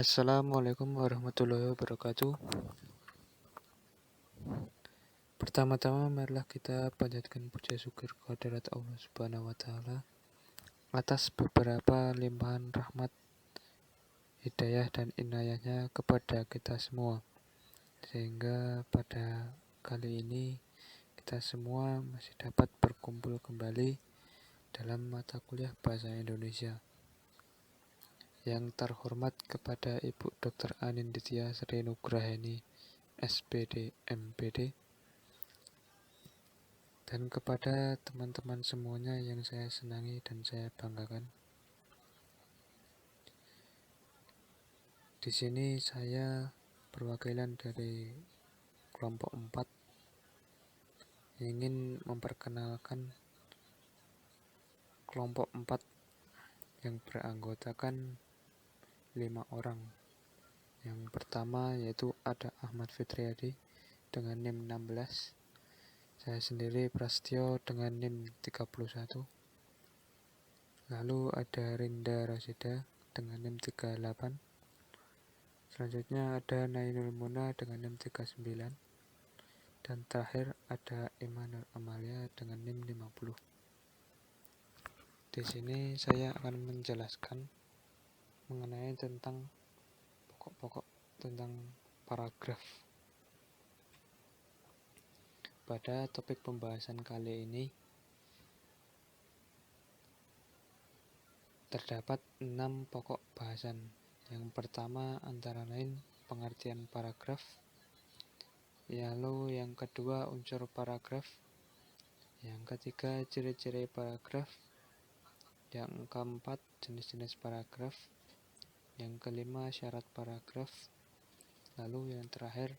Assalamualaikum warahmatullahi wabarakatuh. Pertama-tama marilah kita panjatkan puja syukur kehadirat Allah Subhanahu wa taala atas beberapa limpahan rahmat, hidayah dan inayahnya kepada kita semua. Sehingga pada kali ini kita semua masih dapat berkumpul kembali dalam mata kuliah Bahasa Indonesia. Yang terhormat kepada Ibu Dr. Anindya Sri Nugraheni, SPD, MPD, dan kepada teman-teman semuanya yang saya senangi dan saya banggakan. Di sini saya perwakilan dari kelompok 4 ingin memperkenalkan kelompok 4 yang beranggotakan 5 orang. Yang pertama yaitu ada Ahmad Fitriadi dengan NIM 16, saya sendiri Prasetyo dengan NIM 31, lalu ada Rinda Rosida dengan NIM 38, selanjutnya ada Nainul Muna dengan NIM 39, dan terakhir ada Imanul Amalia dengan NIM 50. Di sini saya akan menjelaskan mengenai tentang pokok-pokok tentang paragraf. Pada topik pembahasan kali ini terdapat 6 pokok bahasan. Yang pertama antara lain pengertian paragraf, lalu yang kedua unsur paragraf, yang ketiga ciri-ciri paragraf, yang keempat jenis-jenis paragraf, yang kelima syarat paragraf, lalu yang terakhir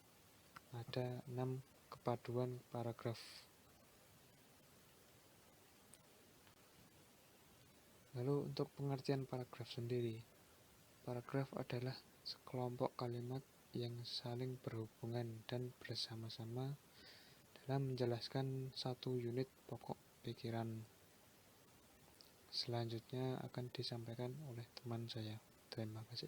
ada 6 kepaduan paragraf. Lalu untuk pengertian paragraf sendiri, paragraf adalah sekelompok kalimat yang saling berhubungan dan bersama-sama dalam menjelaskan satu unit pokok pikiran. Selanjutnya akan disampaikan oleh teman saya. Terima kasih.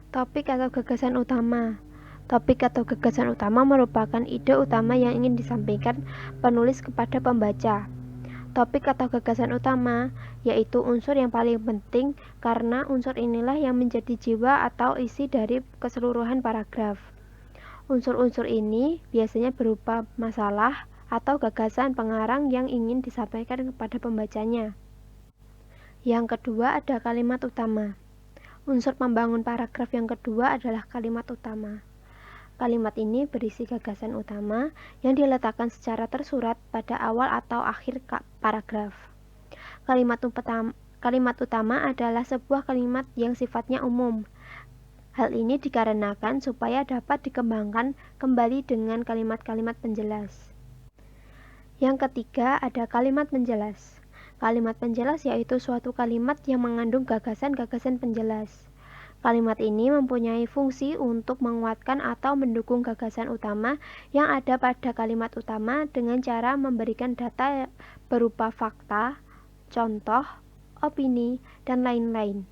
Topik atau gagasan utama. Topik atau gagasan utama merupakan ide utama yang ingin disampaikan penulis kepada pembaca. Topik atau gagasan utama yaitu unsur yang paling penting karena unsur inilah yang menjadi jiwa atau isi dari keseluruhan paragraf. Unsur-unsur ini biasanya berupa masalah atau gagasan pengarang yang ingin disampaikan kepada pembacanya. Yang kedua ada kalimat utama. Unsur pembangun paragraf yang kedua adalah kalimat utama. Kalimat ini berisi gagasan utama yang diletakkan secara tersurat pada awal atau akhir paragraf. Kalimat utama adalah sebuah kalimat yang sifatnya umum. Hal ini dikarenakan supaya dapat dikembangkan kembali dengan kalimat-kalimat penjelas. Yang ketiga ada kalimat penjelas. Kalimat penjelas yaitu suatu kalimat yang mengandung gagasan-gagasan penjelas. Kalimat ini mempunyai fungsi untuk menguatkan atau mendukung gagasan utama yang ada pada kalimat utama dengan cara memberikan data berupa fakta, contoh, opini, dan lain-lain.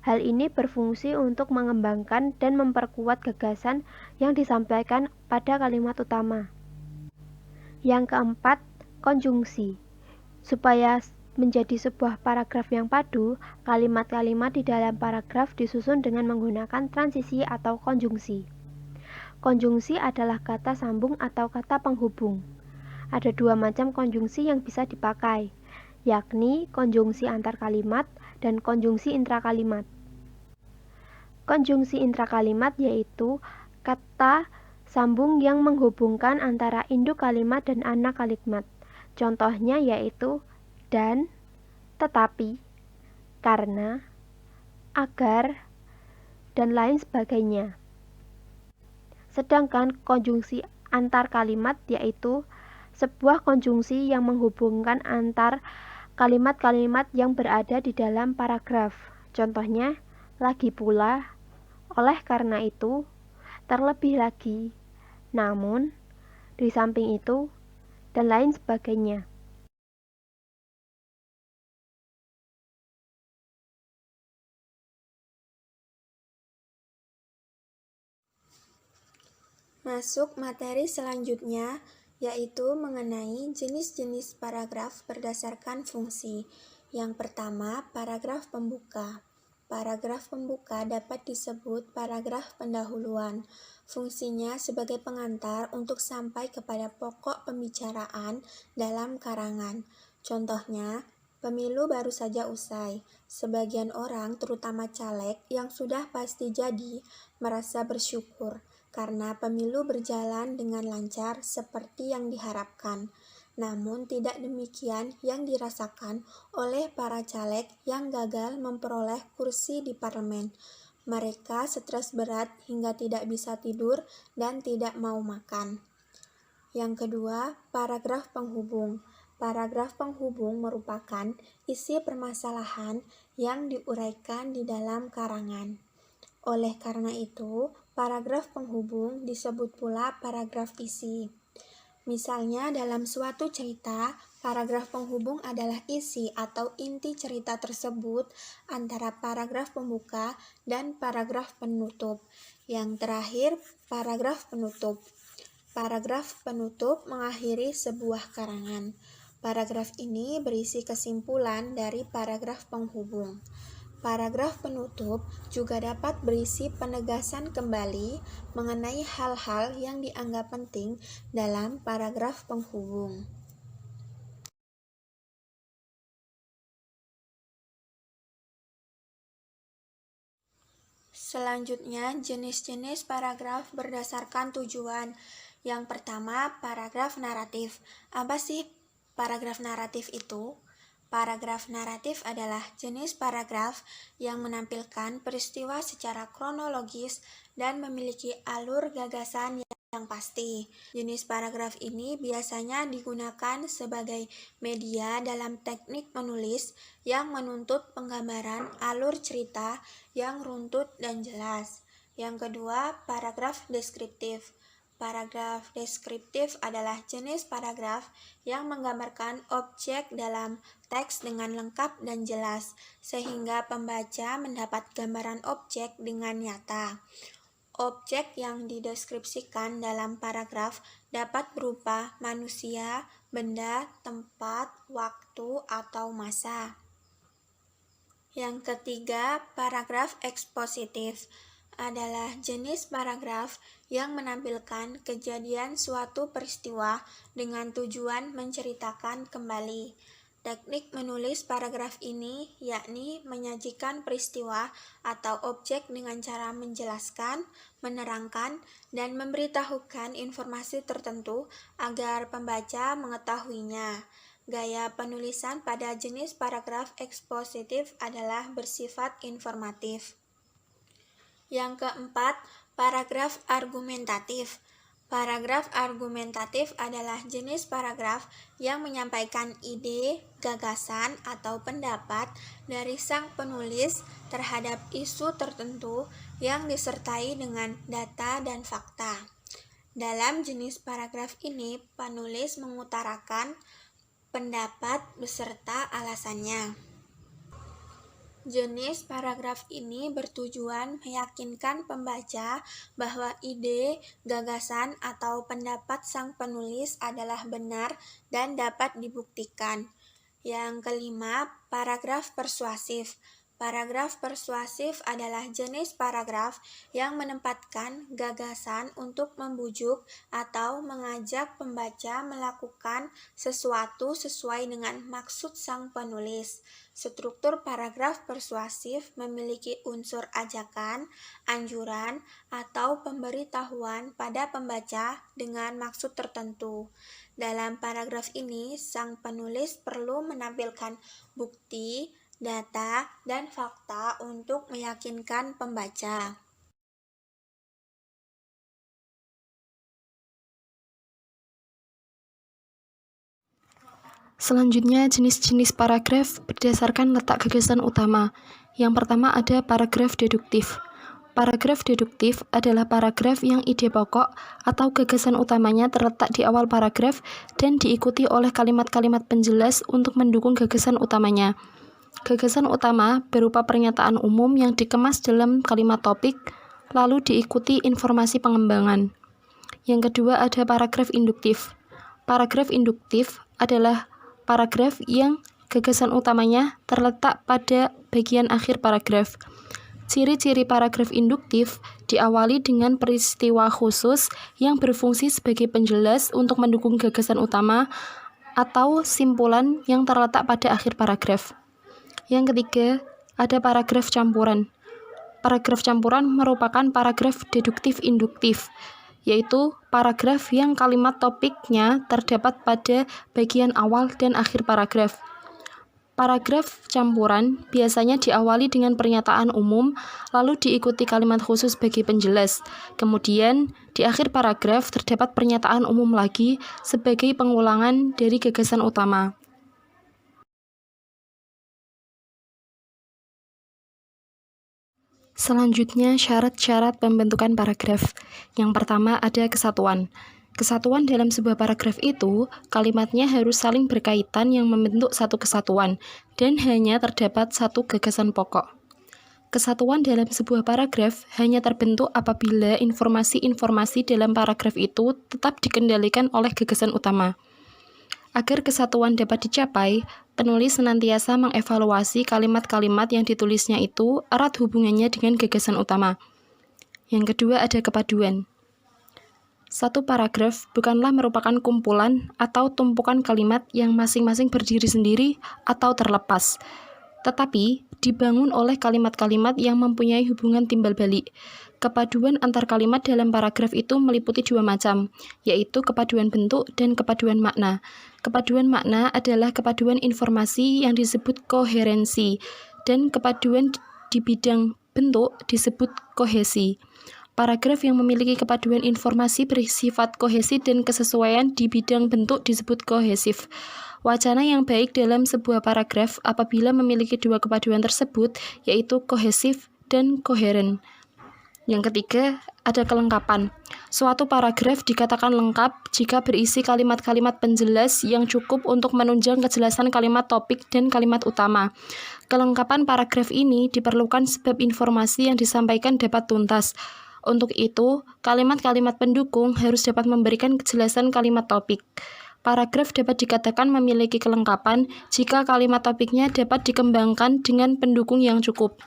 Hal ini berfungsi untuk mengembangkan dan memperkuat gagasan yang disampaikan pada kalimat utama. Yang keempat, konjungsi. Supaya menjadi sebuah paragraf yang padu, kalimat-kalimat di dalam paragraf disusun dengan menggunakan transisi atau konjungsi. Konjungsi adalah kata sambung atau kata penghubung. Ada 2 macam konjungsi yang bisa dipakai, yakni konjungsi antar kalimat dan konjungsi intrakalimat. Konjungsi intrakalimat yaitu kata sambung yang menghubungkan antara induk kalimat dan anak kalimat. Contohnya yaitu dan, tetapi, karena, agar, dan lain sebagainya. Sedangkan konjungsi antar kalimat yaitu sebuah konjungsi yang menghubungkan antar kalimat-kalimat yang berada di dalam paragraf. Contohnya, lagi pula, oleh karena itu, terlebih lagi, namun, di samping itu, dan lain sebagainya. Masuk materi selanjutnya, yaitu mengenai jenis-jenis paragraf berdasarkan fungsi. Yang pertama, paragraf pembuka. Paragraf pembuka dapat disebut paragraf pendahuluan. Fungsinya sebagai pengantar untuk sampai kepada pokok pembicaraan dalam karangan. Contohnya, pemilu baru saja usai. Sebagian orang, terutama caleg yang sudah pasti jadi, merasa bersyukur karena pemilu berjalan dengan lancar seperti yang diharapkan. Namun tidak demikian yang dirasakan oleh para caleg yang gagal memperoleh kursi di parlemen. Mereka stres berat hingga tidak bisa tidur dan tidak mau makan. Yang kedua, paragraf penghubung. Paragraf penghubung merupakan isi permasalahan yang diuraikan di dalam karangan. Oleh karena itu, paragraf penghubung disebut pula paragraf isi. Misalnya dalam suatu cerita, paragraf penghubung adalah isi atau inti cerita tersebut antara paragraf pembuka dan paragraf penutup. Yang terakhir, paragraf penutup. Paragraf penutup mengakhiri sebuah karangan. Paragraf ini berisi kesimpulan dari paragraf penghubung. Paragraf penutup juga dapat berisi penegasan kembali mengenai hal-hal yang dianggap penting dalam paragraf penghubung. Selanjutnya, jenis-jenis paragraf berdasarkan tujuan. Yang pertama, paragraf naratif. Apa sih paragraf naratif itu? Paragraf naratif adalah jenis paragraf yang menampilkan peristiwa secara kronologis dan memiliki alur gagasan yang pasti. Jenis paragraf ini biasanya digunakan sebagai media dalam teknik menulis yang menuntut penggambaran alur cerita yang runtut dan jelas. Yang kedua, paragraf deskriptif. Paragraf deskriptif adalah jenis paragraf yang menggambarkan objek dalam teks dengan lengkap dan jelas, sehingga pembaca mendapat gambaran objek dengan nyata. Objek yang dideskripsikan dalam paragraf dapat berupa manusia, benda, tempat, waktu, atau masa. Yang ketiga, paragraf ekspositif adalah jenis paragraf yang menampilkan kejadian suatu peristiwa dengan tujuan menceritakan kembali. Teknik menulis paragraf ini yakni menyajikan peristiwa atau objek dengan cara menjelaskan, menerangkan, dan memberitahukan informasi tertentu agar pembaca mengetahuinya. Gaya penulisan pada jenis paragraf ekspositif adalah bersifat informatif. Yang keempat, paragraf argumentatif. Paragraf argumentatif adalah jenis paragraf yang menyampaikan ide, gagasan, atau pendapat dari sang penulis terhadap isu tertentu yang disertai dengan data dan fakta. Dalam jenis paragraf ini, penulis mengutarakan pendapat beserta alasannya. Jenis paragraf ini bertujuan meyakinkan pembaca bahwa ide, gagasan, atau pendapat sang penulis adalah benar dan dapat dibuktikan. Yang kelima, paragraf persuasif. Paragraf persuasif adalah jenis paragraf yang menempatkan gagasan untuk membujuk atau mengajak pembaca melakukan sesuatu sesuai dengan maksud sang penulis. Struktur paragraf persuasif memiliki unsur ajakan, anjuran, atau pemberitahuan pada pembaca dengan maksud tertentu. Dalam paragraf ini, sang penulis perlu menampilkan bukti, data, dan fakta untuk meyakinkan pembaca. Selanjutnya, jenis-jenis paragraf berdasarkan letak gagasan utama. Yang pertama ada paragraf deduktif. Paragraf deduktif adalah paragraf yang ide pokok atau gagasan utamanya terletak di awal paragraf dan diikuti oleh kalimat-kalimat penjelas untuk mendukung gagasan utamanya. Gagasan utama berupa pernyataan umum yang dikemas dalam kalimat topik, lalu diikuti informasi pengembangan. Yang kedua ada paragraf induktif. Paragraf induktif adalah paragraf yang gagasan utamanya terletak pada bagian akhir paragraf. Ciri-ciri paragraf induktif diawali dengan peristiwa khusus yang berfungsi sebagai penjelas untuk mendukung gagasan utama atau simpulan yang terletak pada akhir paragraf. Yang ketiga, ada paragraf campuran. Paragraf campuran merupakan paragraf deduktif induktif, yaitu paragraf yang kalimat topiknya terdapat pada bagian awal dan akhir paragraf. Paragraf campuran biasanya diawali dengan pernyataan umum, lalu diikuti kalimat khusus sebagai penjelas. Kemudian, di akhir paragraf terdapat pernyataan umum lagi sebagai pengulangan dari gagasan utama. Selanjutnya, syarat-syarat pembentukan paragraf. Yang pertama ada kesatuan. Kesatuan dalam sebuah paragraf itu, kalimatnya harus saling berkaitan yang membentuk satu kesatuan, dan hanya terdapat satu gagasan pokok. Kesatuan dalam sebuah paragraf hanya terbentuk apabila informasi-informasi dalam paragraf itu tetap dikendalikan oleh gagasan utama. Agar kesatuan dapat dicapai, penulis senantiasa mengevaluasi kalimat-kalimat yang ditulisnya itu erat hubungannya dengan gagasan utama. Yang kedua ada kepaduan. Satu paragraf bukanlah merupakan kumpulan atau tumpukan kalimat yang masing-masing berdiri sendiri atau terlepas, tetapi dibangun oleh kalimat-kalimat yang mempunyai hubungan timbal balik. Kepaduan antar kalimat dalam paragraf itu meliputi dua macam, yaitu kepaduan bentuk dan kepaduan makna. Kepaduan makna adalah kepaduan informasi yang disebut koherensi, dan kepaduan di bidang bentuk disebut kohesi. Paragraf yang memiliki kepaduan informasi bersifat kohesi dan kesesuaian di bidang bentuk disebut kohesif. Wacana yang baik dalam sebuah paragraf apabila memiliki dua kepaduan tersebut, yaitu kohesif dan koheren. Yang ketiga, ada kelengkapan. Suatu paragraf dikatakan lengkap jika berisi kalimat-kalimat penjelas yang cukup untuk menunjang kejelasan kalimat topik dan kalimat utama. Kelengkapan paragraf ini diperlukan sebab informasi yang disampaikan dapat tuntas. Untuk itu, kalimat-kalimat pendukung harus dapat memberikan kejelasan kalimat topik. Paragraf dapat dikatakan memiliki kelengkapan jika kalimat topiknya dapat dikembangkan dengan pendukung yang cukup.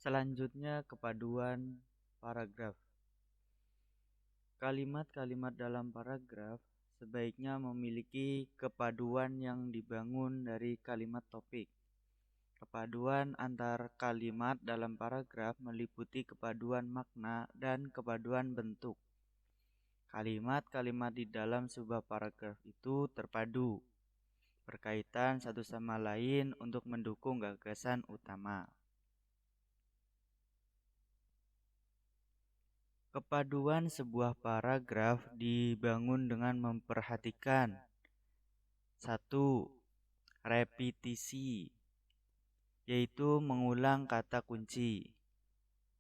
Selanjutnya, kepaduan paragraf. Kalimat-kalimat dalam paragraf sebaiknya memiliki kepaduan yang dibangun dari kalimat topik. Kepaduan antar kalimat dalam paragraf meliputi kepaduan makna dan kepaduan bentuk. Kalimat-kalimat di dalam sebuah paragraf itu terpadu, berkaitan satu sama lain untuk mendukung gagasan utama. Kepaduan sebuah paragraf dibangun dengan memperhatikan 1. Repetisi, yaitu mengulang kata kunci,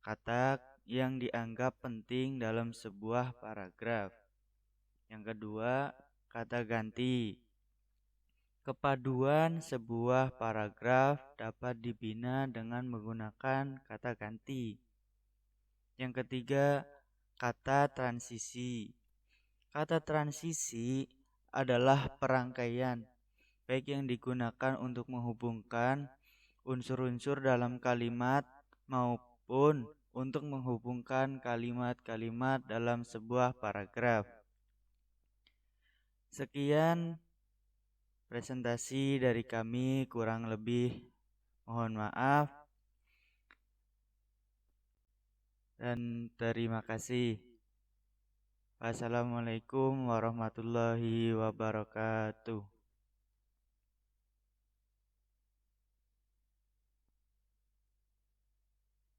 kata yang dianggap penting dalam sebuah paragraf. Yang kedua, kata ganti. Kepaduan sebuah paragraf dapat dibina dengan menggunakan kata ganti. Yang ketiga, kata transisi. Kata transisi adalah perangkaian, baik yang digunakan untuk menghubungkan unsur-unsur dalam kalimat maupun untuk menghubungkan kalimat-kalimat dalam sebuah paragraf. Sekian presentasi dari kami, kurang lebih mohon maaf dan terima kasih. Wassalamualaikum warahmatullahi wabarakatuh.